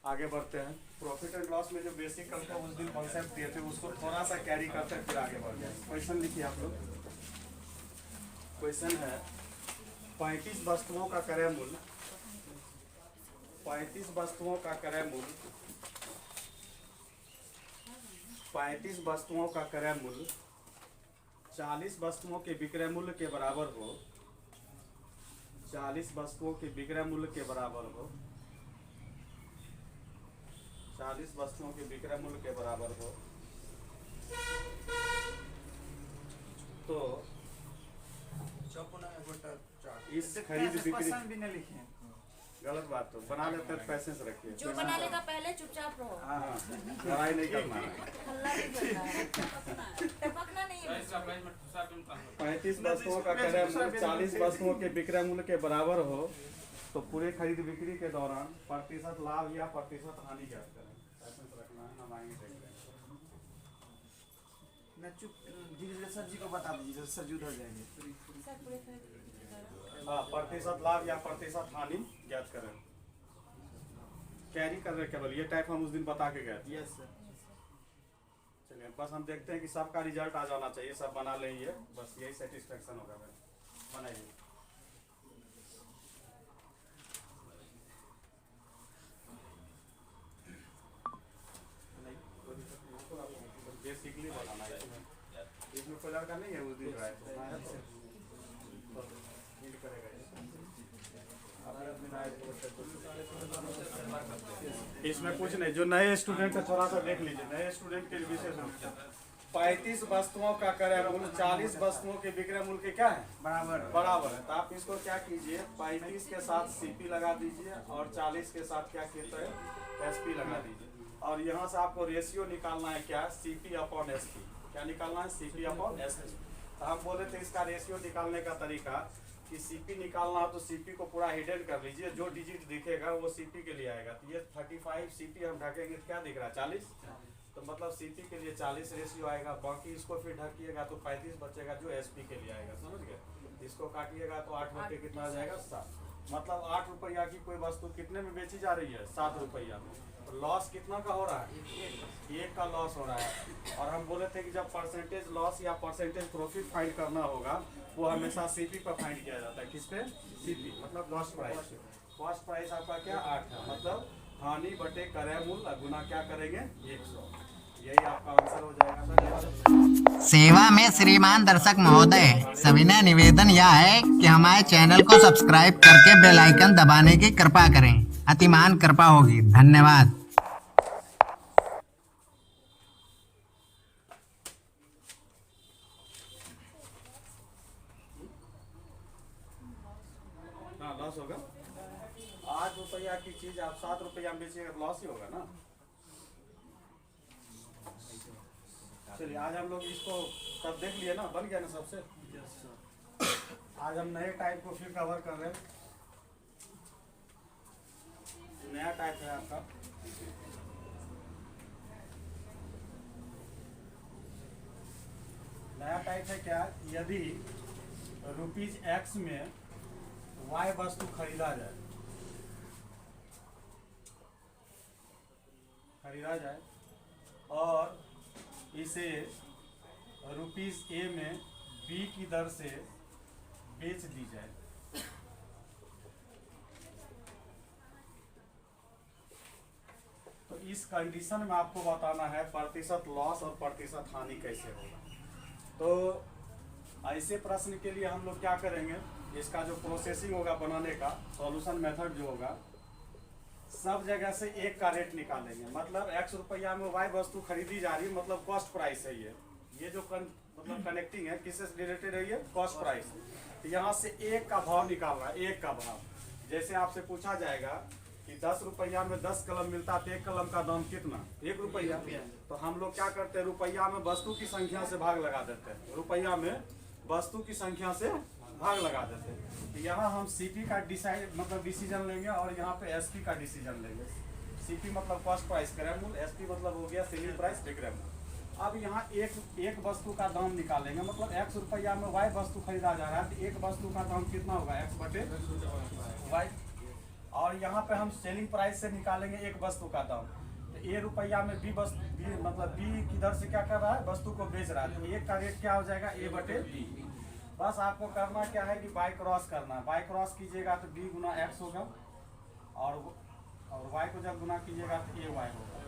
आगे बढ़ते हैं। प्रॉफिट एंड लॉस में जो बेसिक कल का उस दिन कॉन्सेप्ट दिए थे उसको थोड़ा सा कैरी करते हैं, फिर आगे बढ़ जाए। क्वेश्चन लिखिए आप लोग। क्वेश्चन है 35 वस्तुओं का क्रय मूल्य, 35 वस्तुओं का क्रय मूल्य, 35 वस्तुओं का क्रय मूल्य 40 वस्तुओं के विक्रय मूल्य के बराबर हो, 40 वस्तुओं के विक्रय मूल्य के बराबर हो, 40 वस्तुओं के विक्रय मूल्य के बराबर हो, तो इस खरीद बिक्री भी नहीं लिखे हैं। गलत बात तो बना लेते हैं, पैसे से रखिए। जो बना लेगा पहले चुपचाप रहो। हाँ हाँ, लड़ाई नहीं करना है। हल्ला नहीं करना है, टपकना नहीं है। 35 वस्तुओं का क्रय मूल्य 40 वस्तुओं के विक्रय मूल्य के बराबर हो तो पूरे खरीद बिक्री के दौरान प्रतिशत लाभ या प्रतिशत हानि ज्ञात करें। पैसे से रखना है, हम आएंगे देख लेंगे। मैं चुप धीरे सर जी को बता दीजिए, सर जुड़ हो जाएंगे। सर पूरे खरीद बिक्री के दौरान हाँ, प्रतिशत लाभ या प्रतिशत हानि ज्ञात करें। कैरी कर रहे केवल ये टाइप हम उस दिन बता के गए थे। Yes sir. चलिए बस हम देखते हैं कि सबका रिजल्ट आ जाना चाहिए, सब बना लेंगे, बस यही सेटिस्फेक्शन होगा। भाई बनाइए। बेसिकली बनाना है इसमें कोई लड़का नहीं है उस दिन राय तो करेगा इसमें कुछ नहीं। जो नए स्टूडेंट है थोड़ा सा देख लीजिए, नए स्टूडेंट के लिए विशेष रूप से 35 वस्तुओं का क्रय मूल्य 40 वस्तुओं के विक्रय मूल्य के क्या है बराबर है। तो आप इसको क्या कीजिए, 35 के साथ सीपी लगा दीजिए और 40 के साथ क्या कहते हैं एसपी लगा दीजिए। और यहाँ से आपको रेशियो निकालना है क्या, सीपी अपॉन एसपी। क्या निकालना है, सीपी अपॉन एसपी। तो हम बोले थे इसका रेशियो निकालने का तरीका कि सीपी निकालना हो तो सीपी को पूरा हिडन कर लीजिए, जो डिजिट दिखेगा वो सीपी के लिए आएगा। तो ये 35 सीपी हम ढकेंगे तो क्या दिख रहा है 40, तो मतलब सीपी के लिए 40 रेशियो आएगा। बाकी इसको फिर ढकिएगा तो 35 बचेगा जो एसपी के लिए आएगा। समझ गए। इसको काटिएगा तो 8 बटे कितना आ जाएगा 7। मतलब 8 रुपया की कोई वस्तु कितने में बेची जा रही है 7 रुपया में। तो लॉस कितना का हो रहा है, एक का लॉस हो रहा है। और हम बोले थे कि जब परसेंटेज लॉस या परसेंटेज प्रॉफिट फाइंड करना होगा वो हमेशा सीपी पर फाइंड किया जाता है। किस पे, सीपी मतलब कॉस्ट प्राइस। कॉस्ट प्राइस आपका क्या 8 है, मतलब हानि बटे क्रय मूल्य गुना क्या करेंगे 100। यही आपका आंसर हो जाएगा। सेवा में श्रीमान दर्शक महोदय, सविनय निवेदन यह है कि हमारे चैनल को सब्सक्राइब करके बेल आइकन दबाने की कृपा करें। अतिमान कृपा होगी। धन्यवाद। हाँ लॉस होगा। 8 रुपया की चीज आप 7 रुपया में बेचिएगा लॉस ही होगा ना। चलिए आज हम लोग इसको सब देख लिए ना, बन गया ना सबसे। आज हम नए टाइप को फिर कवर कर रहे हैं। नया टाइप है आपका नया टाइप है क्या, यदि ₹X में Y वस्तु खरीदा जाए और इसे ₹A में B की दर से बेच दी जाए। तो इस कंडीशन में आपको बताना है प्रतिशत लॉस और प्रतिशत हानि कैसे होगा। तो ऐसे प्रश्न के लिए हम लोग क्या करेंगे, इसका जो प्रोसेसिंग होगा बनाने का सॉल्यूशन मेथड जो होगा, सब जगह से एक का रेट निकालेंगे। मतलब X रुपया में Y वस्तु खरीदी जा रही है, मतलब कॉस्ट प्राइस है। ये जो मतलब कनेक्टिंग है किससे रिलेटेड है, ये कॉस्ट प्राइस। तो यहाँ से एक का भाव निकालना है, एक का भाव। जैसे आपसे पूछा जाएगा कि 10 रुपया में 10 कलम मिलता है तो एक कलम का दाम कितना, 1 रुपया। तो हम लोग क्या करते हैं, रुपया में वस्तु की संख्या से भाग लगा देते हैं। रुपया में वस्तु की संख्या से भाग लगा देते हैं। तो यहाँ हम सीपी का डिसीजन लेंगे और यहाँ पे एसपी का डिसीजन लेंगे। सीपी मतलब कॉस्ट प्राइस क्रय मूल्य, एसपी मतलब हो गया सेलिंग प्राइस विक्रय मूल्य। अब यहाँ एक वस्तु का दाम निकालेंगे, मतलब X रुपया में Y वस्तु खरीदा जा रहा है तो एक वस्तु का दाम कितना होगा X बटे Y। और यहाँ पे हम सेलिंग प्राइस से निकालेंगे एक वस्तु का दाम। तो ए रुपया में बी वस्तु बी मतलब बी किधर से क्या कर रहा है, वस्तु को बेच रहा है, तो एक का रेट क्या हो जाएगा, ए बटे बी। बस आपको करना क्या है कि बाई क्रॉस करना है। बाई क्रॉस कीजिएगा तो बी गुना एक्स होगा और वाई को जब गुना कीजिएगा तो ए वाई होगा।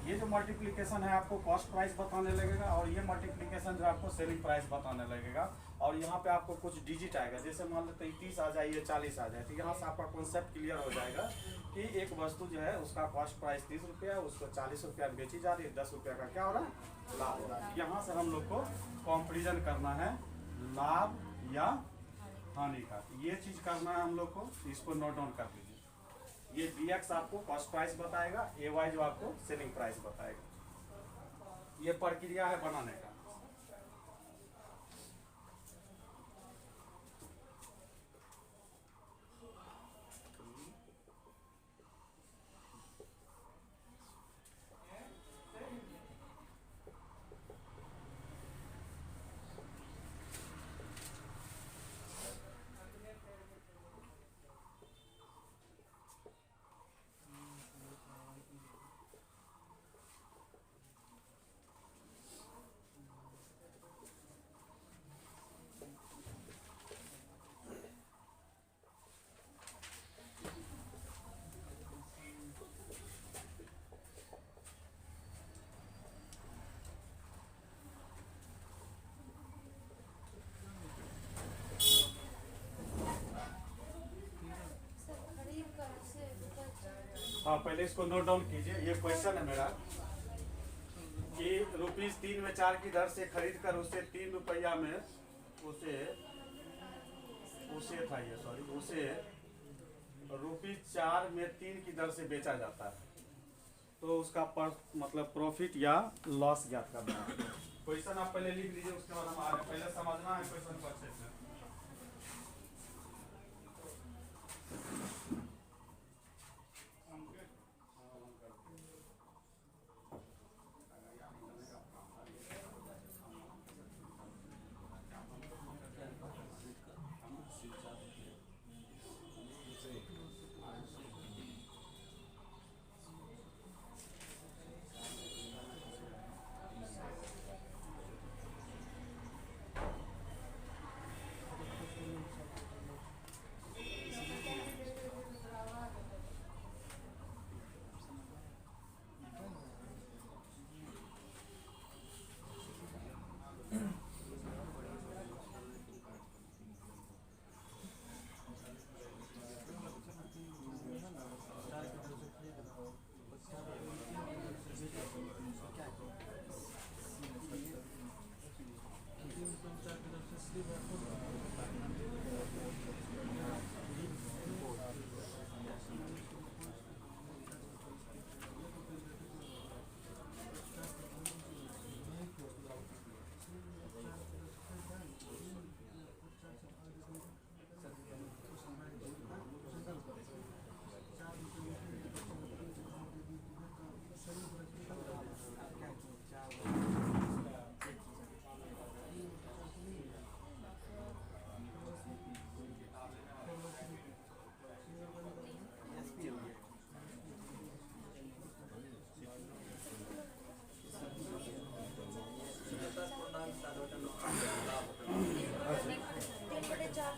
ये जो मल्टीप्लिकेशन है आपको कॉस्ट प्राइस बताने लगेगा और ये मल्टीप्लिकेशन जो आपको सेलिंग प्राइस बताने लगेगा। और यहाँ पे आपको कुछ डिजिट आएगा, जैसे मान लेते 30 आ जाए, 40 आ जाए, तो यहाँ से आपका कॉन्सेप्ट क्लियर हो जाएगा कि एक वस्तु जो है उसका कॉस्ट प्राइस 30 रुपया, उसको 40 रुपया में बेची जा रही है, 10 रुपया का क्या हो रहा है, लाभ हो रहा है। यहाँ से हम लोग को कंपेरिजन करना है लाभ या हानि का, ये चीज करना है हम लोग को। इसको नोट डाउन कर लीजिए। ये bx आपको कॉस्ट प्राइस बताएगा, ay जो आपको सेलिंग प्राइस बताएगा। ये प्रक्रिया है बनाने का। हाँ, पहले इसको नोट डाउन कीजिए। ये क्वेश्चन है मेरा कि ₹3 में 4 की दर से खरीद कर उसे 3 रुपया में उसे था ये सॉरी उसे ₹4 में 3 की दर से बेचा जाता है, तो उसका मतलब प्रॉफिट या लॉस ज्ञात करना है। क्वेश्चन आप पहले लिख लीजिए, उसके बाद हम आगे पहले समझना है क्वेश्चन को अच्छे से।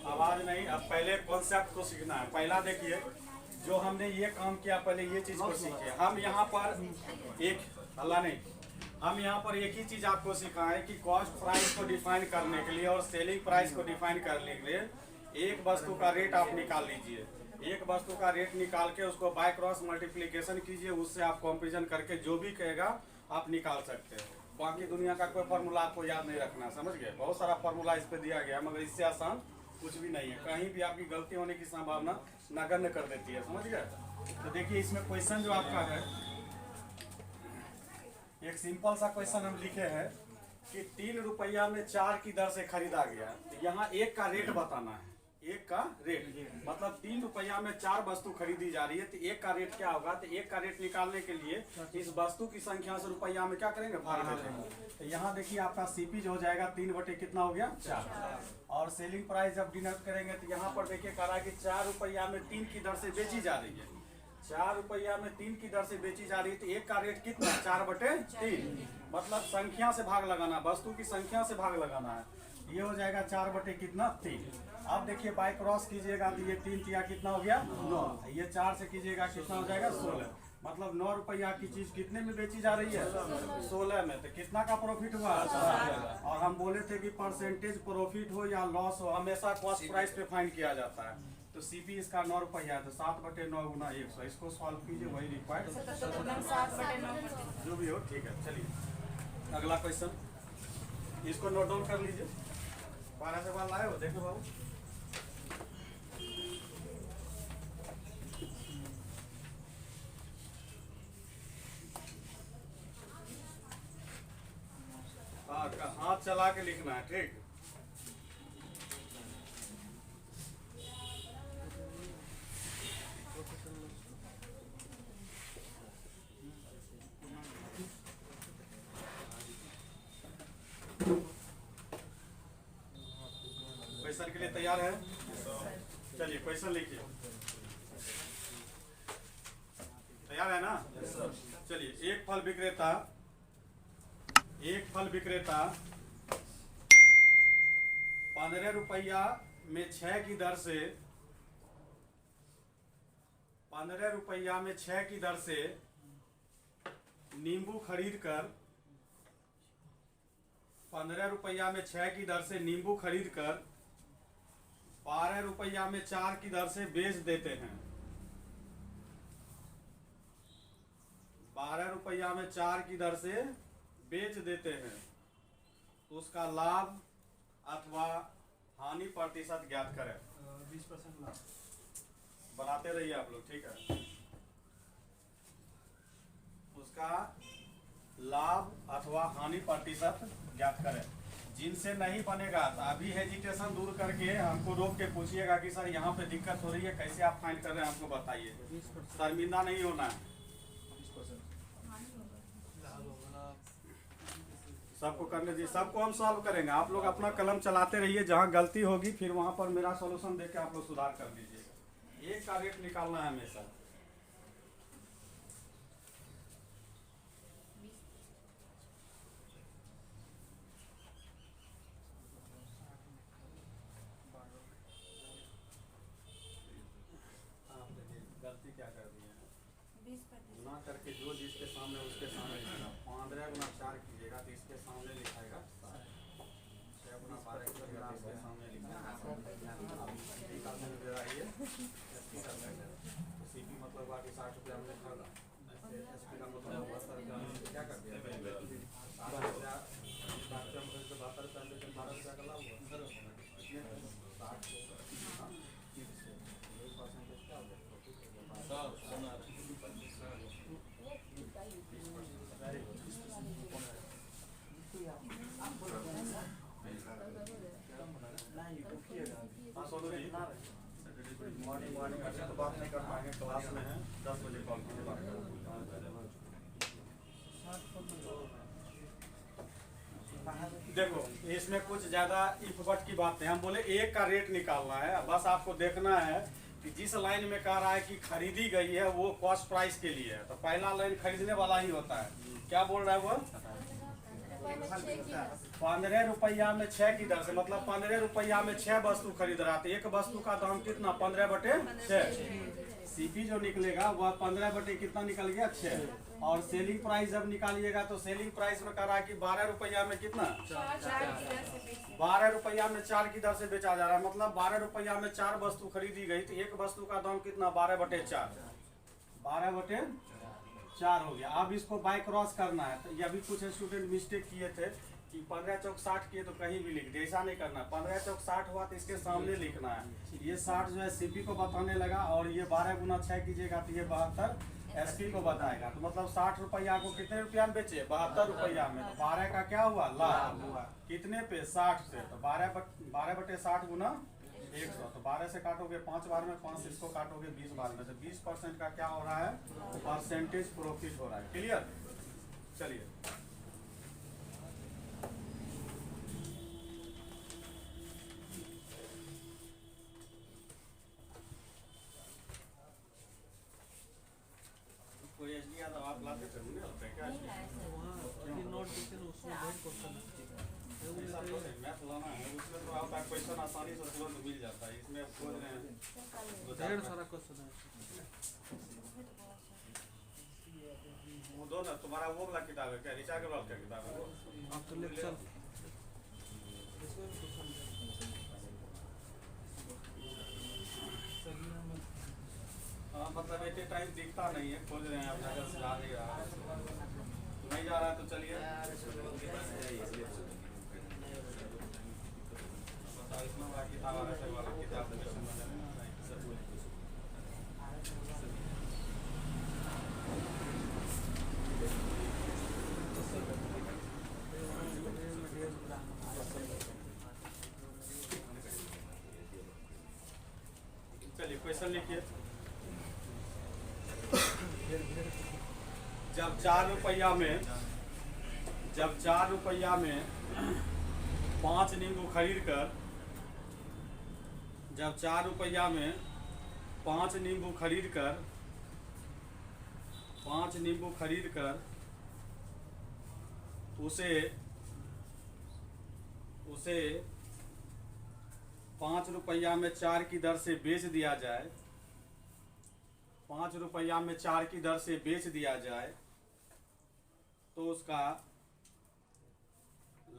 आवाज नहीं, अब पहले कॉन्सेप्ट को सीखना है। पहला देखिए, जो हमने ये काम किया, पहले ये चीज को सीखे। हम यहाँ पर हम यहाँ पर एक ही चीज आपको सिखाएं कि कॉस्ट प्राइस को डिफाइन करने के लिए और सेलिंग प्राइस को डिफाइन करने के लिए एक वस्तु का रेट आप निकाल लीजिए। एक वस्तु का रेट निकाल के उसको बाय क्रॉस मल्टीप्लिकेशन कीजिए, उससे आप कंपेरिजन करके जो भी कहेगा आप निकाल सकते हैं। बाकी दुनिया का कोई फार्मूला आपको याद नहीं रखना, समझ गए? बहुत सारा फार्मूला इस पे दिया गया, मगर इससे आसान कुछ भी नहीं है। कहीं भी आपकी गलती होने की संभावना नगण्य कर देती है, समझ गए? तो देखिए, इसमें क्वेश्चन जो आपका है, एक सिंपल सा क्वेश्चन हम लिखे हैं कि 3 रुपया में 4 की दर से खरीदा गया। तो यहाँ एक का रेट बताना है, एक का रेट, मतलब 3 रुपया में 4 वस्तु खरीदी जा रही है तो एक का रेट क्या होगा, तो एक का रेट निकालने के लिए इस वस्तु की संख्या से रुपया में क्या करेंगे, भाग देंगे। तो यहाँ देखिए आपका सीपी जो हो जाएगा 3 बटे कितना हो गया, 4। और सेलिंग प्राइस जब डिनोट करेंगे तो यहाँ पर देखिए कह रहा है कि 4 रुपया में 3 की दर से बेची जा रही है, 4 रुपया में 3 की दर से बेची जा रही है तो एक का रेट कितना, 4/3, मतलब संख्या से भाग लगाना, वस्तु की संख्या से भाग लगाना है। ये हो जाएगा 4 बटे कितना, 3। अब देखिए बाय क्रॉस कीजिएगा तो ये 3 तिया कितना हो गया, 9। ये 4 से कीजिएगा कितना हो जाएगा, 16। मतलब 9 रुपया की चीज कितने में बेची जा रही है, 16 में। तो कितना का प्रॉफिट हुआ, और हम बोले थे कि परसेंटेज प्रॉफिट हो या लॉस हो हमेशा कॉस्ट प्राइस पे फाइंड किया जाता है। तो सीपी इसका 9 रुपया है तो 7/9 गुना 100, इसको सॉल्व कीजिए, वही रिक्वायर्ड जो भी हो, ठीक है। चलिए अगला क्वेश्चन, इसको नोट डाउन कर लीजिए। 12 से 12 लाए हो, देखो बाबू। हाथ चला के लिखना है, ठीक। क्वेश्चन के लिए तैयार है, चलिए क्वेश्चन लिखिए। तैयार है ना, चलिए। एक फल विक्रेता 15 रुपया में 6 की दर से 15 रुपया में 6 की दर से नींबू खरीद कर 15 रुपया में 6 की दर से नींबू खरीद कर 12 रुपया में 4 की दर से बेच देते हैं। 12 रुपया में 4 की दर से बेच देते हैं तो उसका लाभ अथवा हानि प्रतिशत ज्ञात करें। 20% लाभ बनाते रहिए आप लोग, ठीक है। उसका लाभ अथवा हानि प्रतिशत ज्ञात करें। जिनसे नहीं बनेगा तो अभी हेजिटेशन दूर करके हमको रोक के पूछिएगा कि सर यहाँ पे दिक्कत हो रही है, कैसे आप फाइंड कर रहे हैं, हमको बताइए। शर्मिंदा नहीं होना है, सबको करने दीजिए, सबको हम सॉल्व करेंगे। आप लोग अपना कलम चलाते रहिए, जहाँ गलती होगी फिर वहाँ पर मेरा सॉल्यूशन देके आप लोग सुधार कर दीजिएगा। एक का रेट निकालना है हमेशा। गलती क्या कर दी है, गुना करके जो जिसके सामने उसके सामने लिखेगा। 15 गुना 4 कीजिएगा तो इसके सामने लिखाएगा 6 गुना 12 कीजिएगा तो इसके सामने लिखाएगा। सीपी मतलब बाकी 60 रुपया में लिखा था, एसपी का मतलब 72 रुपया में क्या कर दिया, 60 रुपया 72 रुपया 12 रुपया का लाभ हुआ। 60 मॉर्निंग अच्छा तो बात नहीं कर पाएंगे, क्लास में है, 10 बजे कॉल कीजिए, बात देखो इसमें कुछ ज्यादा इफ बट की बात है। हम बोले एक का रेट निकालना है, बस आपको देखना है कि जिस लाइन में कह रहा है कि खरीदी गई है वो कॉस्ट प्राइस के लिए है, तो पहला लाइन खरीदने वाला ही होता है। क्या बोल रहा है वो, 15 रुपया में 6 की दर से, मतलब 15 रुपया में 6 वस्तु खरीद रहा था। एक वस्तु का दाम कितना, 15/6। सीपी जो निकलेगा वह 15 बटे कितना निकल गया, 6। और सेलिंग प्राइस जब निकालिएगा तो सेलिंग प्राइस में कह रहा है कि 12 रुपया में कितना, 12 रुपया में 4 की दर से बेचा जा रहा है। मतलब 12 रुपया में 4 वस्तु खरीदी गई तो एक वस्तु का दाम कितना, 12/4, 12/4 हो गया। अब इसको बाय क्रॉस करना है। तो ये भी कुछ स्टूडेंट मिस्टेक किए थे कि 15 चौक 60 किए तो कहीं भी लिख दे, ऐसा नहीं करना। 15 चौक 60 हुआ तो इसके सामने लिखना है। ये 60 जो है सीपी को बताने लगा, और ये 12 गुना 6 कीजिएगा तो ये 72 एसपी को बताएगा। तो मतलब 60 रुपया को कितने रुपया में बेचे, 72 रुपया में। तो 12 का क्या हुआ, लाभ हुआ। कितने पे, 60 से। तो 12/60 गुना 100। तो 12 से काटोगे 5 बार में, 5 से इसको काटोगे 20 बार में, तो 20% का क्या हो रहा है, परसेंटेज प्रॉफिट हो रहा है। क्लियर? चलिए कोई एसडी आता आप लाते थे नहीं होते क्या? नहीं लाए सर। नोट देते ना उसमें बहुत क्वेश्चन ऐसा तो नहीं, मैथ लाना है उसमें तो आपका क्वेश्चन आसानी से तुरंत मिल जाता है, इसमें आप खोज रहे हैं ढेर सारा क्वेश्चन है। वो दो ना, तुम्हारा वो वाला किताब है क्या, ऋचा के वाला क्या किताब है वो? आप तो लेक्चर हाँ मतलब एट ए टाइम दिखता नहीं है, खोज रहे हैं आप, नजर से जा नहीं रहा है, नहीं जा रहा है तो चलिए बताओ इसमें वाला किताब आ रहा है वाला किताब तो कैसे मजा नहीं चलिए क्वेश्चन लिखिए। जब 4 रुपया में 5 नींबू खरीद कर, जब 4 रुपया में 5 नींबू खरीद कर 5 नींबू खरीद कर उसे 5 रुपया में 4 की दर से बेच दिया जाए, 5 रुपया में 4 की दर से बेच दिया जाए, तो उसका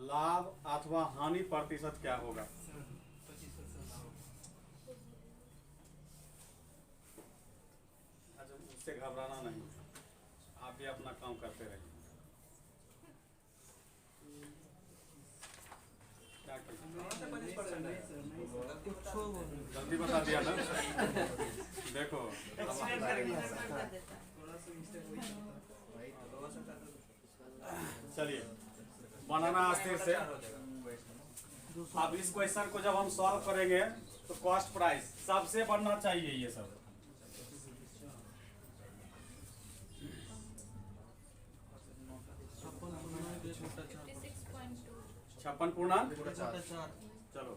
लाभ अथवा हानि प्रतिशत क्या होगा? अच्छा उससे घबराना नहीं, आप भी अपना काम करते रहिए। क्या जल्दी बता दिया ना देखो चलिए बनाना अस्थिर से। अब इस क्वेश्चन को जब हम सॉल्व करेंगे तो कॉस्ट प्राइस सबसे बनना चाहिए, ये सब 56 पूर्णांक। चलो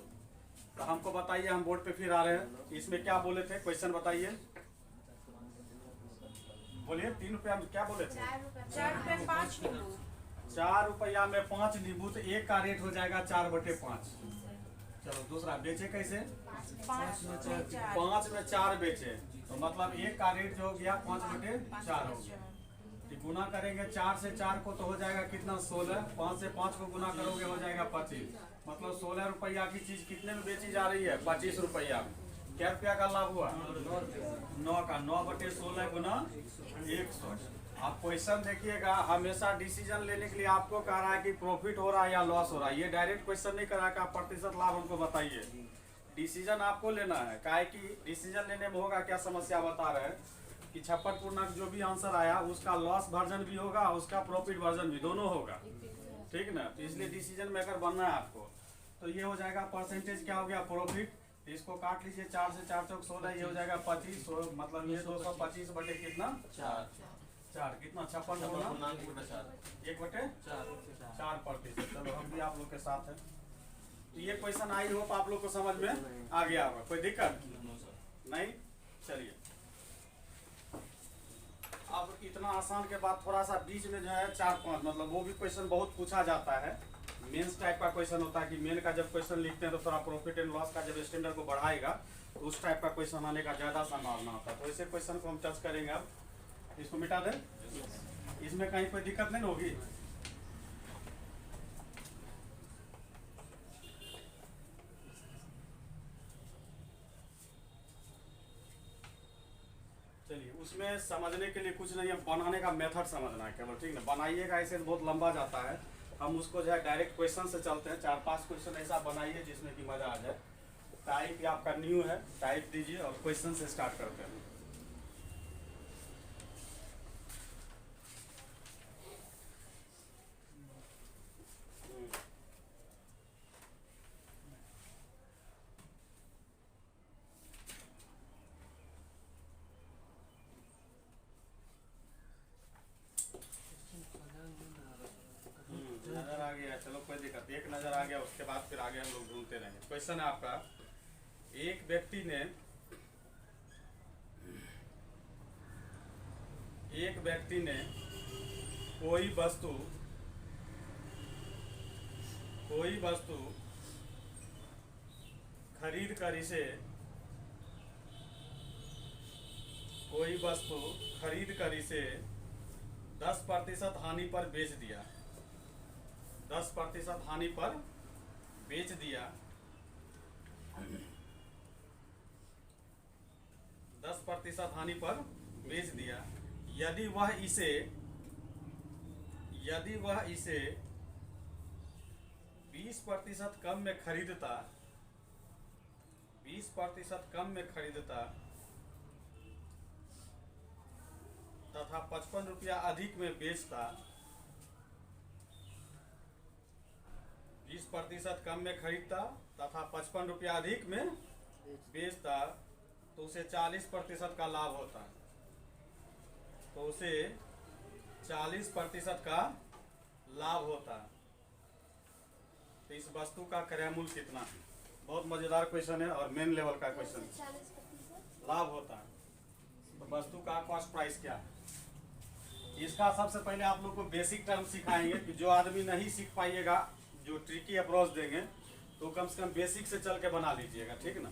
तो हमको बताइए, हम बोर्ड पे फिर आ रहे हैं, इसमें क्या बोले थे, क्वेश्चन बताइए, बोलिए। 3 रुपया में क्या बोले थे? 4 रुपए 5 नींबू। 4 रुपया में 5 नींबू, तो एक का रेट हो जाएगा 4/5। चलो दूसरा, बेचे कैसे? 5 में 4। 5 में 4 बेचे, तो मतलब एक का रेट जो हो गया 5/4 हो गया। गुना करेंगे 4 से 4 को तो हो जाएगा कितना, 16। 5 से 5 को गुना करोगे हो जाएगा 25। मतलब 16 रुपया की चीज कितने में बेची जा रही है? 25 रुपया। क्या रुपया का लाभ हुआ? 9 का। 9/16 गुना 100। आप क्वेश्चन देखिएगा, हमेशा डिसीजन लेने के लिए आपको कह रहा है कि प्रॉफिट हो रहा है या लॉस हो रहा है, ये डायरेक्ट क्वेश्चन नहीं कर रहा है कि आप प्रतिशत लाभ हमको बताइए। डिसीजन आपको लेना है, काहे कि डिसीजन लेने में होगा क्या समस्या बता रहे हैं कि 56 पूर्णांक जो भी आंसर आया उसका लॉस वर्जन भी होगा, उसका प्रॉफिट वर्जन भी, दोनों होगा, ठीक ना। तो इसलिए डिसीजन मेकर बनना है आपको। तो ये हो जाएगा परसेंटेज, क्या हो गया, प्रॉफिट। इसको काट लीजिए, 4 से 4 चौक 16, ये हो जाएगा 25। मतलब ये 225 बटे कितना, 4 कितना, 56 पूर्णांक 1/4%। चलो हम भी आप लोग के साथ हैं। तो ये क्वेश्चन आई होप आप लोग को समझ में आ गया होगा, कोई दिक्कत नहीं। चलिए अब इतना आसान के बाद थोड़ा सा बीच में जो है 4-5, मतलब वो भी क्वेश्चन बहुत पूछा जाता है। मेंस टाइप का क्वेश्चन होता है कि मेन का जब क्वेश्चन लिखते हैं तो थोड़ा प्रॉफिट एंड लॉस का जब स्टैंडर्ड को बढ़ाएगा तो उस टाइप का क्वेश्चन आने का ज़्यादा संभावना होता है। तो ऐसे क्वेश्चन को हम टच करेंगे। अब इसको मिटा दें, इसमें कहीं कोई दिक्कत नहीं होगी। चलिए उसमें समझने के लिए कुछ नहीं है, बनाने का मेथड समझना है केवल, ठीक ना। बनाइएगा ऐसे तो बहुत लंबा जाता है, हम उसको जो है डायरेक्ट क्वेश्चन से चलते हैं। 4-5 क्वेश्चन ऐसा बनाइए जिसमें कि मजा आ जाए। टाइप आपका न्यू है, टाइप दीजिए और क्वेश्चन से स्टार्ट करते हैं। कोई दिक्कत, एक नज़र आ गया उसके बाद फिर आगे हम लोग ढूंढते रहेंगे। क्वेश्चन है आपका, एक व्यक्ति ने कोई वस्तु खरीद कर इसे 10% हानि पर बेच दिया। 10% हानि पर बेच दिया। 10% हानि पर बेच दिया। यदि वह इसे 20% कम में खरीदता, 20% कम में खरीदता तथा 55 रुपया अधिक में बेचता, 20% कम में खरीदता तथा 55 रुपया अधिक में बेचता, तो उसे 40% का लाभ होता है। तो उसे 40% का लाभ होता है। तो इस वस्तु का क्रय मूल्य कितना है? बहुत मजेदार क्वेश्चन है और मेन लेवल का क्वेश्चन है। लाभ होता है तो वस्तु का कॉस्ट प्राइस क्या है? इसका सबसे पहले आप लोग को बेसिक टर्म सिखाएंगे कि जो आदमी नहीं सीख पाइएगा, जो ट्रिकी अप्रोच देंगे, तो कम से कम बेसिक से चल के बना लीजिएगा, ठीक ना।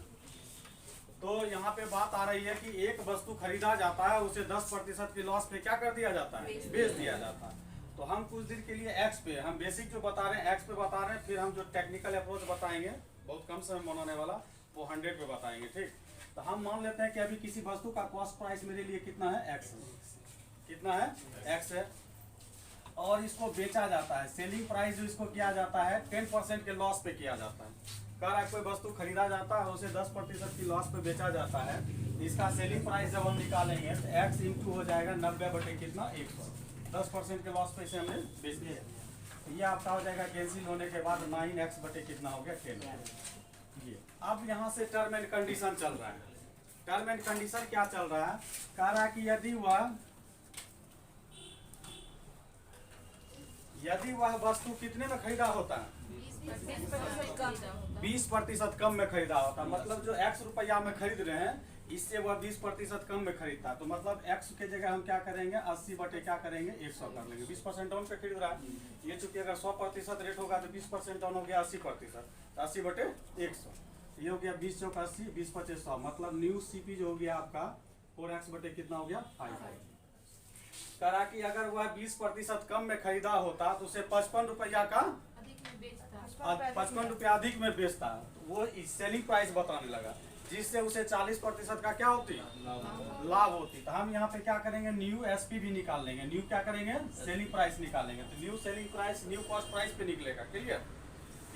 तो यहाँ पे बात आ रही है कि एक वस्तु खरीदा जाता है, उसे 10% की लॉस पे क्या कर दिया जाता है? बेच दिया जाता है। तो हम कुछ दिन के लिए एक्स पे, हम बेसिक जो बता रहे हैं एक्स पे बता रहे हैं, फिर हम जो टेक्निकल अप्रोच बताएंगे बहुत कम समय में होने वाला, वो 100 पे बताएंगे, ठीक। तो हम मान लेते हैं कि अभी किसी वस्तु का कॉस्ट प्राइस मेरे लिए कितना है? एक्स है। कितना है? एक्स है। और इसको बेचा जाता है, सेलिंग प्राइस जो इसको किया जाता है 10% के लॉस पे किया जाता है। कह रहा है कोई वस्तु खरीदा जाता है, उसे 10% की लॉस पे बेचा जाता है। इसका सेलिंग प्राइस जब हम निकालेंगे तो x इंटू हो जाएगा 90 बटे कितना? 100। 10% के लॉस पे इसे हमने बेच दिया। ये आपका हो जाएगा कैंसिल होने के बाद 9x बटे कितना हो गया? 10। ये अब यहाँ से टर्म एंड कंडीशन चल रहा है। टर्म एंड कंडीशन क्या चल रहा है? कह रहा है कि यदि वह वस्तु कितने में खरीदा होता है? 20% कम में खरीदा होता है। मतलब जो x रुपया में खरीद रहे हैं, इससे वह 20% कम में खरीदता है। तो मतलब x के जगह हम क्या करेंगे? 80 बटे क्या करेंगे? 100 कर लेंगे। 20% डाउन पे खरीद रहा है। ये चूंकि अगर 100% रेट होगा तो 20% डाउन हो गया 80%, तो 80 बटे 100। ये हो गया 20 चौक 80, 20 25 100। मतलब न्यू सीपी जो हो गया आपका 4x बटे कितना हो गया? 5। करा कि अगर वह 20% कम में खरीदा होता तो उसे 55 रुपया का 55 रुपया अधिक में बेचता। वो सेलिंग प्राइस बताने लगा, जिससे उसे 40% का क्या होती? लाभ होती। तो हम यहाँ पे क्या करेंगे? न्यू एसपी भी निकाल लेंगे। न्यू क्या करेंगे? सेलिंग प्राइस निकालेंगे। तो new selling price new cost price पे निकलेगा। क्लियर?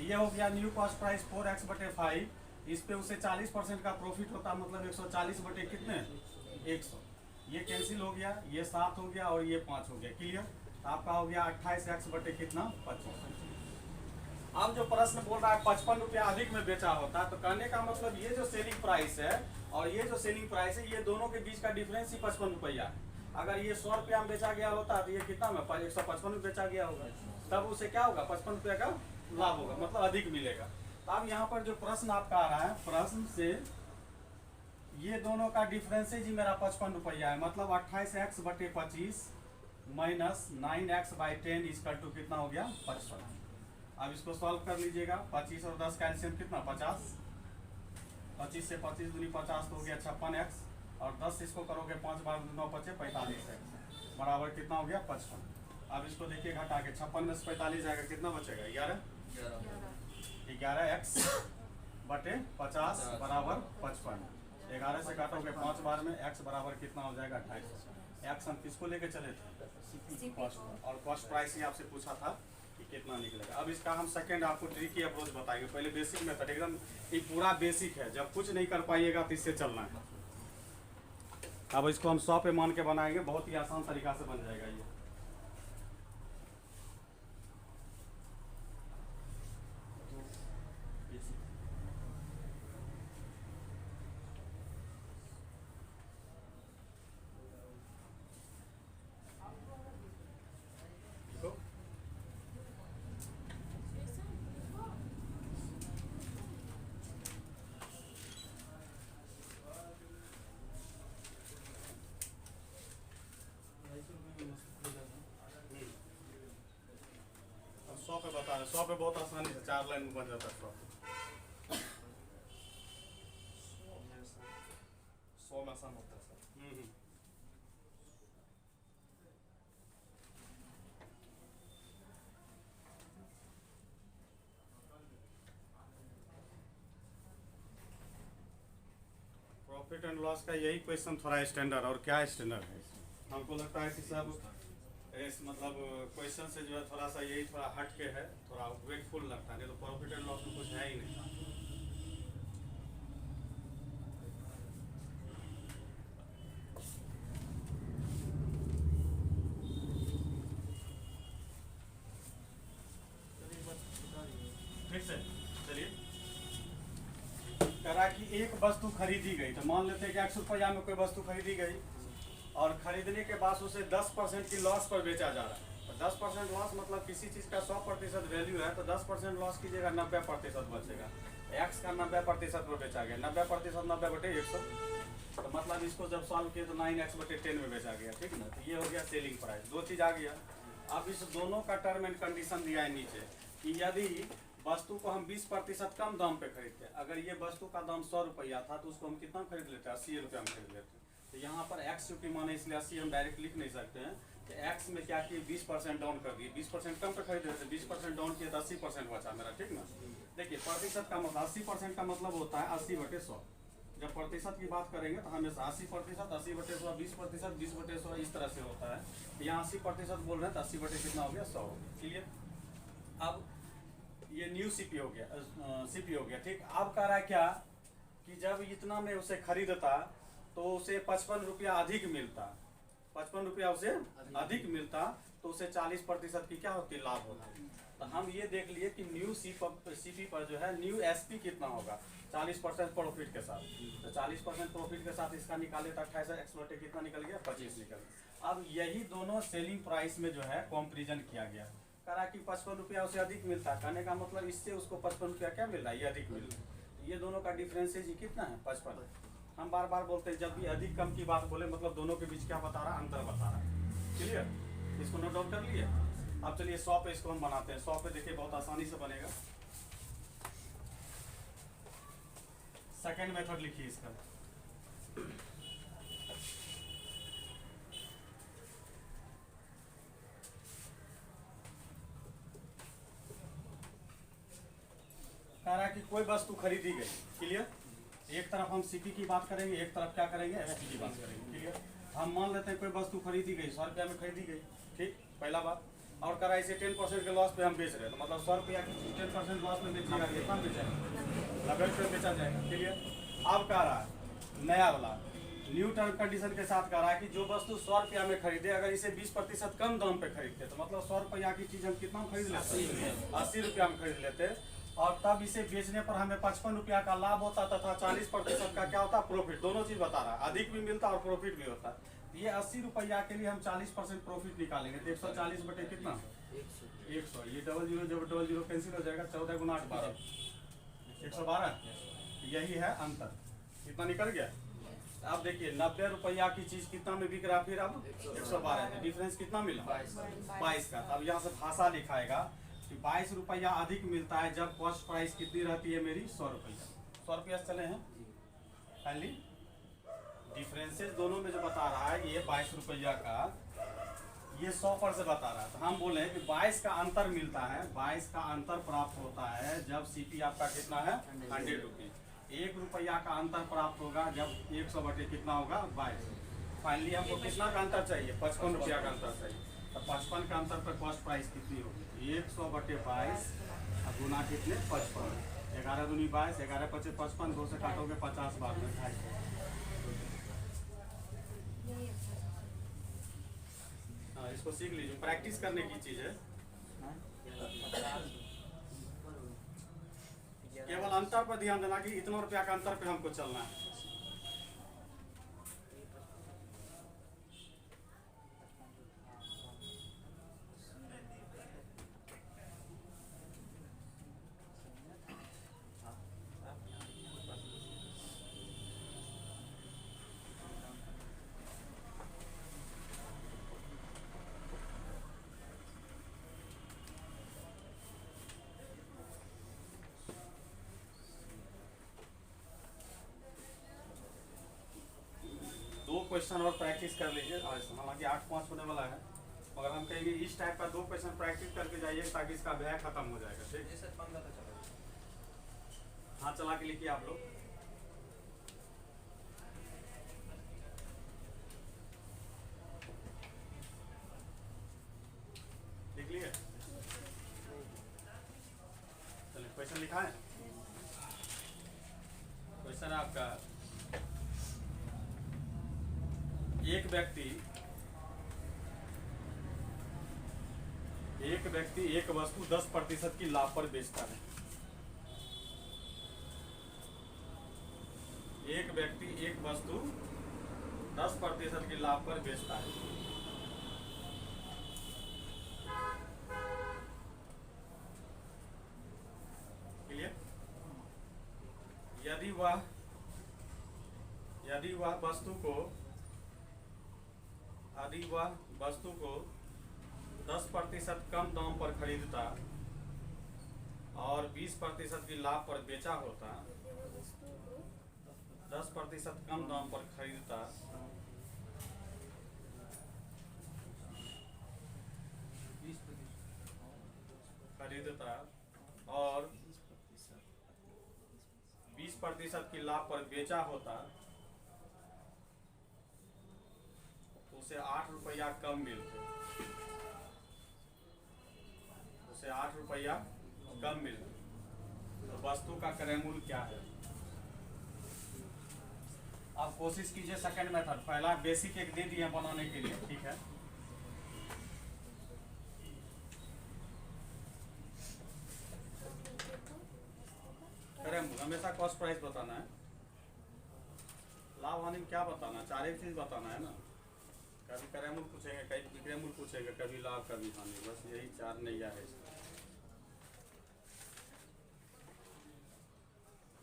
ये हो गया न्यू कॉस्ट प्राइस 4x बटे 5। इस पे उसे 40% का प्रॉफिट होता, मतलब 140 बटे कितने? 100। ये कैंसिल हो गया, ये 7 हो गया और ये 5 हो गया। क्लियर? आपका हो गया 28x बटे कितना? 25। अब जो प्रश्न बोल रहा है 55 रुपया अधिक में बेचा होता, तो कहने का मतलब ये जो सेलिंग प्राइस है और ये जो सेलिंग प्राइस है, ये दोनों के बीच का डिफरेंस ही 55 रुपया है। अगर ये 100 रुपया में बेचा गया होता तो ये कितना में? 155 में बेचा गया होगा। तब उसे क्या होगा? 55 रुपया का लाभ होगा, मतलब अधिक मिलेगा। तो अब यहाँ पर जो प्रश्न आपका आ रहा है, प्रश्न से ये दोनों का डिफरेंस ही मेरा 55 रुपया है। मतलब 28x बटे 25 माइनस 9x बाई 10 इसका टू कितना हो गया? 55। अब इसको सॉल्व कर लीजिएगा। 25 और 10 का एलसीएम कितना? 50। 25 से 25 दूनी 50 तो हो गया 56x, और 10 इसको करोगे 5 बार 9 बचे 45x बराबर कितना हो गया? 55। अब इसको देखिए घटा के 56 में से 45 जाएगा, कितना बचेगा? 11x बटे 50 बराबर 55। 11 से काटोगे 5 बार में, x बराबर कितना हो जाएगा? 28। x हम किसको लेके चले थे? कॉस्ट। और कॉस्ट प्राइस ही आपसे पूछा था कि कितना निकलेगा। अब इसका हम सेकंड आपको ट्रिकी अप्रोच बताएंगे। पहले बेसिक मेथड, एकदम ये पूरा बेसिक है। जब कुछ नहीं कर पाइएगा तो इससे चलना है। अब इसको हम 100 पे मान के बनाएंगे, बहुत ही आसान तरीका से बन जाएगा ये। 100 पे बहुत आसानी से 4 लाइन में बन जाता है 100 पे। 100 में आसान होता है सर। प्रॉफिट एंड लॉस का यही क्वेश्चन थोड़ा स्टैंडर्ड, और क्या स्टैंडर्ड है इसमें? हमको लगता है कि सब इस मतलब क्वेश्चन से जो है थोड़ा सा यही थोड़ा हट के है, थोड़ा वेटफुल लगता है, नहीं तो प्रॉफिट एंड लॉस में कुछ है ही नहीं। ठीक से चलिए, करा कि एक वस्तु खरीदी गई, तो मान लेते हैं कि 100 रुपया में कोई वस्तु खरीदी गई और खरीदने के बाद उसे 10% की लॉस पर बेचा जा रहा है। तो 10% लॉस मतलब किसी चीज़ का 100% वैल्यू है तो 10% लॉस कीजिएगा, 90% बचेगा। एक्स का 90% पर बेचा गया, 90% 90/100, तो मतलब इसको जब सॉल्व किए तो 9x/10 में बेचा गया। ठीक ना, तो ये हो गया सेलिंग प्राइस। दो चीज़ आ गया। अब इस दोनों का टर्म एंड कंडीशन दिया है नीचे कि यदि वस्तु को हम 20% कम दाम पे खरीदते हैं, अगर ये वस्तु का दाम 100 रुपया था तो उसको हम कितना खरीद लेते हैं? 80 रुपया में खरीद लेते हैं। तो यहाँ पर एक्स ड्यूटी माने इसलिए 80 हम डायरेक्ट लिख नहीं सकते हैं कि एक्स में क्या किए 20% डाउन कर दिए, 20% कम पे खरीद लेते, 20% डाउन किए तो 80% बचा मेरा। ठीक ना, देखिए प्रतिशत का मतलब 80% का मतलब होता है 80/100। जब प्रतिशत की बात करेंगे तो हमेशा 80%, 80/100, 20%, 20/100 इस तरह से होता है। यहाँ 80% बोल रहे हैं तो 80 कितना हो गया? 100 हो गया। क्लियर? अब ये न्यू सीपी हो गया, सीपी हो गया। ठीक, अब कह रहा है क्या कि जब इतना में उसे खरीदता तो उसे 55 रुपया अधिक मिलता, 55 रुपया उसे अधिक मिलता तो उसे 40% की क्या होती? लाभ होता। तो हम ये देख लिए कि न्यू सीपी पर जो है न्यू एसपी कितना होगा? 40% प्रॉफिट के साथ। तो 40% प्रॉफिट के साथ इसका निकाले तो 28x कितना निकल गया? 25 निकल गया। अब यही दोनों सेलिंग प्राइस में जो है कंपेरिजन किया गया। करा कि 55 रुपया उसे अधिक मिलता, कहने का मतलब इससे उसको 55 रुपया क्या मिल रहा है? ये अधिक मिल रहा है। ये दोनों का डिफरेंसेज ही कितना है? 55। हम बार बार बोलते हैं जब भी अधिक कम की बात बोले मतलब दोनों के बीच क्या बता रहा है? अंतर बता रहा है। क्लियर? इसको नोट डाउन कर लिए। अब चलिए 100 पे इसको हम बनाते हैं। 100 पे देखिए बहुत आसानी से बनेगा। सेकेंड मेथड लिखिए इसका। कह रहा है कि कोई वस्तु खरीदी गई। क्लियर? एक तरफ हम सीपी की बात करेंगे, एक तरफ क्या करेंगे? एसपी की बात करेंगे। क्लियर? हम मान लेते हैं कोई वस्तु खरीदी गई, 100 रुपया में खरीदी गई। ठीक, पहला बात। और कह रहा है इसे 10% के लॉस पे हम बेच रहे हैं, तो मतलब 100 रुपया की 10% लॉस में बेचिएगा, कितना बेचेगा? 90 रुपये बेचा जाएगा। क्लियर? अब कह रहा है नया वाला न्यू टर्म कंडीशन के साथ कह रहा है कि जो वस्तु 100 रुपया में खरीदे, अगर इसे 20% कम दाम पे खरीदते तो मतलब 100 रुपया की चीज़ हम कितना खरीद लेते? 80 रुपया में खरीद लेते, और तब इसे बेचने पर हमें 55 रुपया का लाभ होता तथा 40% का क्या होता? प्रॉफिट। दोनों चीज बता रहा है, अधिक भी मिलता और प्रॉफिट भी होता। ये 80 रुपया के लिए हम 40% प्रॉफिट निकालेंगे तो 140 बटे कितना? 100। ये 00 जब 00 कैंसिल हो जाएगा, 14 × 8 12, 112। यही है अंतर। कितना निकल गया? अब देखिए 90 रुपया की चीज कितना में बिक रहा? फिर अब 112। डिफरेंस कितना मिला? 22 का। अब यहाँ से भाषा लिखाएगा कि 22 रुपया अधिक मिलता है जब कॉस्ट प्राइस कितनी रहती है मेरी? 100 रुपया। 100 रुपया चले हैं फाइनली। डिफरेंसेस दोनों में जो बता रहा है ये 22 रुपया का, ये 100 पर से बता रहा है। तो हम बोले कि 22 का अंतर मिलता है, 22 का अंतर प्राप्त होता है जब सीपी आपका कितना है? 100 रुपीज। 1 रुपया का अंतर प्राप्त होगा जब 100 बटे कितना होगा? 22। फाइनली हमको कितना का अंतर चाहिए? 55 रुपया का अंतर चाहिए। तो 55 का अंतर पर कॉस्ट प्राइस कितनी होगी? 100 बटे 22 गुना कितने? 55। 11 दूनी 22, 11 × 5 = 55, 2 से काटोगे 50 बाद में 250। हाँ, इसको सीख लीजिए, प्रैक्टिस करने की चीज़ है। केवल अंतर पर ध्यान देना कि इतना रुपया का अंतर पे हमको चलना है। क्वेश्चन और प्रैक्टिस कर लीजिए, और हालांकि 8-5 होने वाला है, मगर हम कहेंगे इस टाइप का 2 क्वेश्चन प्रैक्टिस करके जाइए ताकि इसका अध्याय खत्म हो जाएगा। ठीक, हाँ चला के लिखिए आप लोग। लिख लिए? चलिए क्वेश्चन लिखा है। क्वेश्चन आपका, एक व्यक्ति एक वस्तु 10% की लाभ पर बेचता है। एक व्यक्ति एक वस्तु 10% की लाभ पर बेचता है। क्लियर? यदि वह वस्तु को 10% कम दाम पर खरीदता और 20% की लाभ पर बेचा होता, 10% कम दाम पर खरीदता और 20% की लाभ पर बेचा होता, तो उसे 8 रुपया कम मिलते, तो वस्तु का क्रय मूल्य क्या है? आप कोशिश कीजिए सेकंड मेथड, पहला बेसिक एक दे दिए बनाने के लिए, ठीक है। क्रय मूल्य हमेशा कॉस्ट प्राइस बताना है, लाभ हानि में क्या बताना है, 4 चीज बताना है ना। कभी क्रय मूल्य पूछेंगे, कभी विक्रय मूल्य पूछेंगे, कभी लाभ कभी हानि, बस यही 4 नैया है इसका।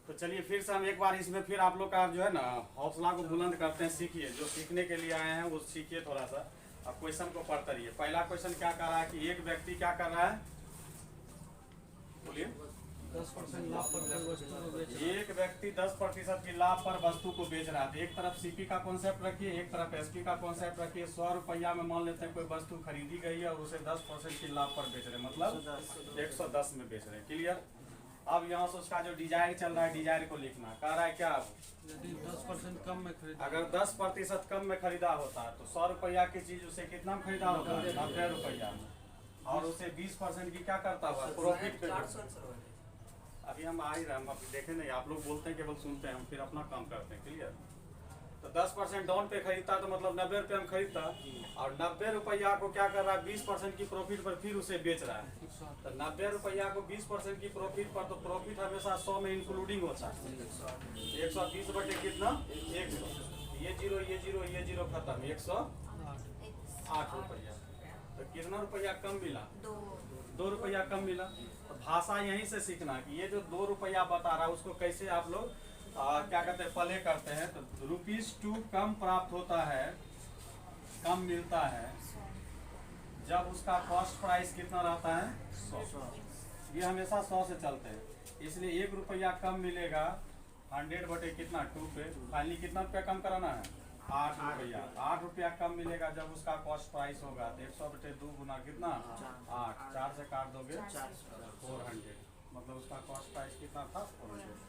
तो चलिए फिर से हम एक बार इसमें फिर आप लोग का जो है ना हौसला को बुलंद करते हैं, सीखिए, जो सीखने के लिए आए हैं वो सीखिए थोड़ा सा। अब क्वेश्चन को पढ़ते रहिए। पहला क्वेश्चन क्या कर रहा है कि एक व्यक्ति क्या कर रहा है, बोलिए। 10% लाभ पर एक व्यक्ति 10% की लाभ पर वस्तु को बेच रहा है। एक तरफ सीपी का कॉन्सेप्ट रखिए, एक तरफ एसपी का कॉन्सेप्ट रखिए। 100 रुपया में मान लेते हैं कोई वस्तु खरीदी गई है और उसे 10% की लाभ पर बेच रहे हैं, मतलब 110 में बेच रहे हैं। क्लियर? अब यहाँ से उसका जो डिजायर चल रहा है, डिजायर को लिखना। कह रहा है क्या, यदि 10% कम में खरीदा, अगर 10% कम में खरीदा होता है तो 100 रुपया की चीज उसे कितना में खरीदा होता है, 90 रुपया में, और उसे 20% की क्या करता हुआ प्रॉफिट पे। अभी हम आ ही रहे, हम अभी देखें नहीं, आप लोग बोलते हैं केवल सुनते हैं, हम फिर अपना काम करते हैं। क्लियर? तो 10% डाउन पे खरीदता तो मतलब 90 रुपये में खरीदता, और 90 रुपया को क्या कर रहा है 20% की प्रॉफिट पर फिर उसे बेच रहा है। तो 90 रुपया को 20% की प्रॉफिट पर, तो प्रॉफिट हमेशा 100 में इंक्लूडिंग होता है। 120 बटे कितना, 100, ये जीरो खत्म, 108 रुपया। तो कितना रुपया कम मिला, 2 रुपया कम मिला। तो भाषा यहीं से सीखना कि ये जो 2 रुपया बता रहा है उसको कैसे आप लोग क्या कहते हैं प्ले करते हैं। तो ₹2 कम प्राप्त होता है, कम मिलता है जब उसका कॉस्ट प्राइस कितना रहता है, 100। ये हमेशा 100 से चलते हैं, इसलिए 1 रुपया कम मिलेगा 100 बटे कितना 2 पे। फाइनली कितना रुपया कम कराना है, 8 रुपया। 8 रुपया कम मिलेगा जब उसका कॉस्ट प्राइस होगा, तो 100 बटे 2 गुना कितना 8, 4 से काट दोगे 400, मतलब उसका कॉस्ट प्राइस कितना था 400।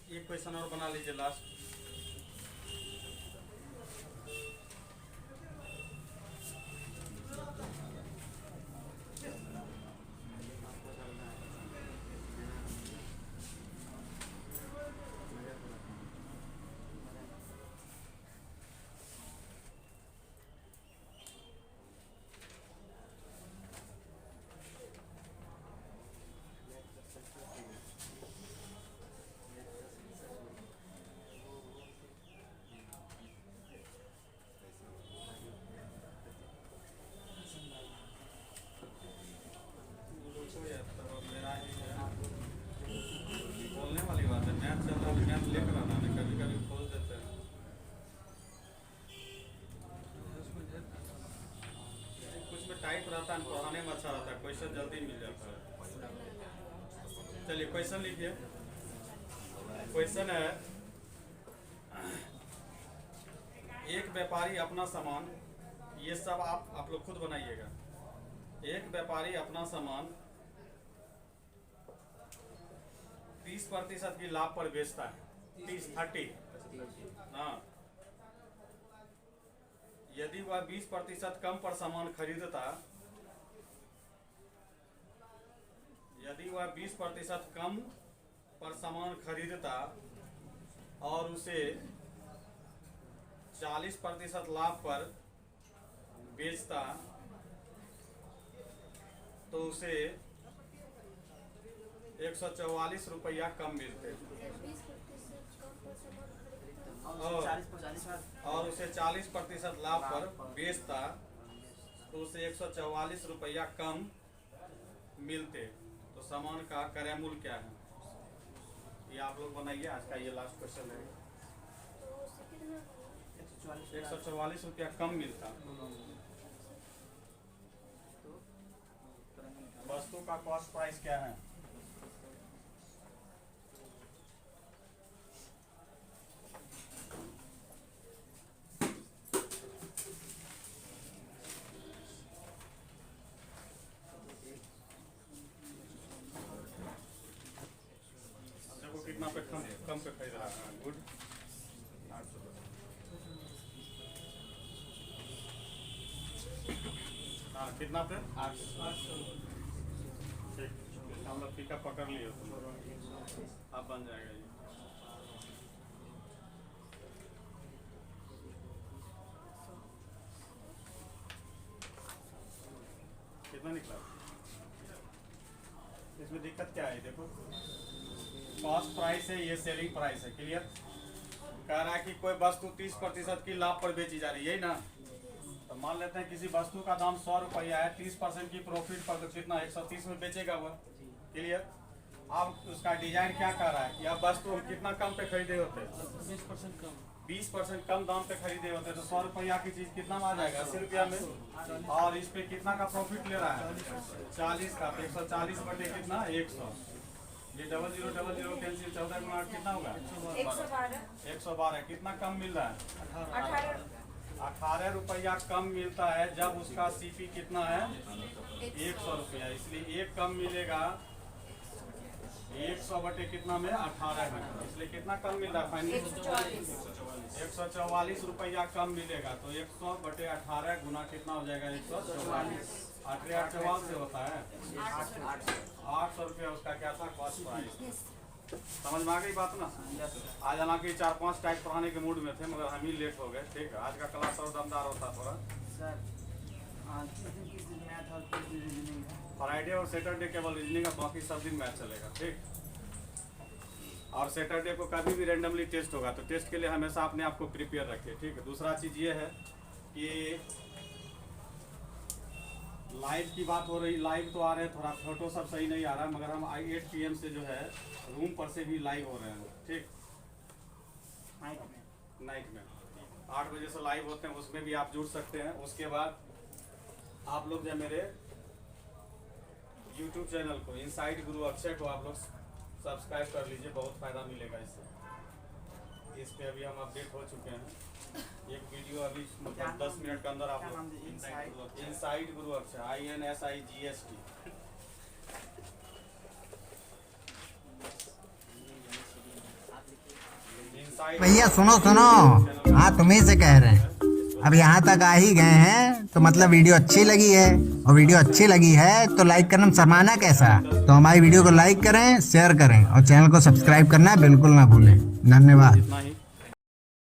एक क्वेश्चन और बना लीजिए लास्ट। रहता है पढ़ाने में अच्छा रहता है, क्वेश्चन जल्दी मिल जाता है। चलिए क्वेश्चन लिखिए। क्वेश्चन है, एक व्यापारी अपना सामान, ये सब आप लोग खुद बनाइएगा। एक व्यापारी अपना सामान 30% की लाभ पर बेचता है, 30 हाँ। यदि वह 20% कम पर सामान खरीदता, यदि वह 20% कम पर सामान खरीदता और उसे 40% लाभ पर बेचता, तो उसे 144 रुपया कम मिलते और उसे 40% लाभ पर बेचता, तो उसे 144 रुपया कम मिलते। तो सामान का क्रय मूल्य क्या है? ये आप लोग बनाइए। आज का ये लास्ट क्वेश्चन है। 144 रुपया कम मिलता। वस्तु का कॉस्ट प्राइस क्या है? देखो कितना पे कम पे खरीद रहा है। गुड। हाँ, कितना पे? 800। ठीक, हम लोग टीका पकड़ लिए, अब बन जाएगा ये। कितना निकला? इसमें दिक्कत क्या है? देखो कॉस्ट प्राइस है, ये सेलिंग प्राइस है। क्लियर? कह रहा है कि कोई वस्तु 30% की लाभ पर बेची जा रही है, ना? तो मान लेते हैं किसी वस्तु का दाम 100 रुपया है, 30% की प्रॉफिट पर तो कितना 130 में बेचेगा वह। क्लियर? अब उसका डिजाइन क्या कर रहा है कि अब वस्तु हम कितना कम पे खरीदे होते? 20% कम दाम पे खरीदे होते, तो 100 रुपया की चीज कितना में आ जाएगा? 80 रुपया में। और इस पे कितना का प्रॉफिट ले रहा है? 40 का। 140 बटे कितना? 100। ये 0000 कैंसिल, 14 गुना 8 कितना होगा? 112। कितना कम मिल रहा है? 18 रुपया कम मिलता है। जब उसका सीपी कितना है? 100 रुपया। इसलिए एक कम मिलेगा 100 बटे कितना में? 18 में। इसलिए कितना कम मिल रहा है? फाइनली 144 रुपया कम मिलेगा। तो 100 बटे 18 गुना कितना हो जाएगा? 144। 8 से होता है 800 रुपया। उसका क्या था? Cost price. समझ में आ गई बात ना? आज हालांकि 4-5 टाइप पढ़ाने के मूड में थे, मगर हम ही लेट हो गए। ठीक है, आज का क्लास और दमदार होता थोड़ा। फ्राइडे और सैटरडे केवल रीजनिंग है, बाकी सब दिन मैथ चलेगा। ठीक। और सैटरडे को कभी भी रैंडमली टेस्ट होगा, तो टेस्ट के लिए हमेशा अपने आप को प्रिपेयर रखिए। ठीक है। दूसरा चीज़ ये है कि लाइव की बात हो रही, लाइव तो आ रहे हैं, थोड़ा फोटो सब सही नहीं आ रहा है, मगर हम 8 PM से जो है रूम पर से भी लाइव हो रहे हैं। ठीक। नाइट में 8 बजे से लाइव होते हैं, उसमें भी आप जुड़ सकते हैं। उसके बाद आप लोग जो मेरे YouTube चैनल को इनसाइड गुरु अक्षय को आप लोग सब्सक्राइब कर लीजिए, बहुत फ़ायदा मिलेगा इससे। इस पे अभी हम अपडेट हो चुके हैं। एक वीडियो अभी मतलब 10 मिनट के अंदर आप लोग इनसाइड गुरु अक्षय INSIGST। भैया सुनो सुनो, हाँ तुम्ही से कह रहे हैं। अब यहाँ तक आ ही गए हैं तो मतलब वीडियो अच्छी लगी है, और वीडियो अच्छी लगी है तो लाइक करना शर्माना कैसा? तो हमारी वीडियो को लाइक करें, शेयर करें और चैनल को सब्सक्राइब करना बिल्कुल ना भूलें। धन्यवाद।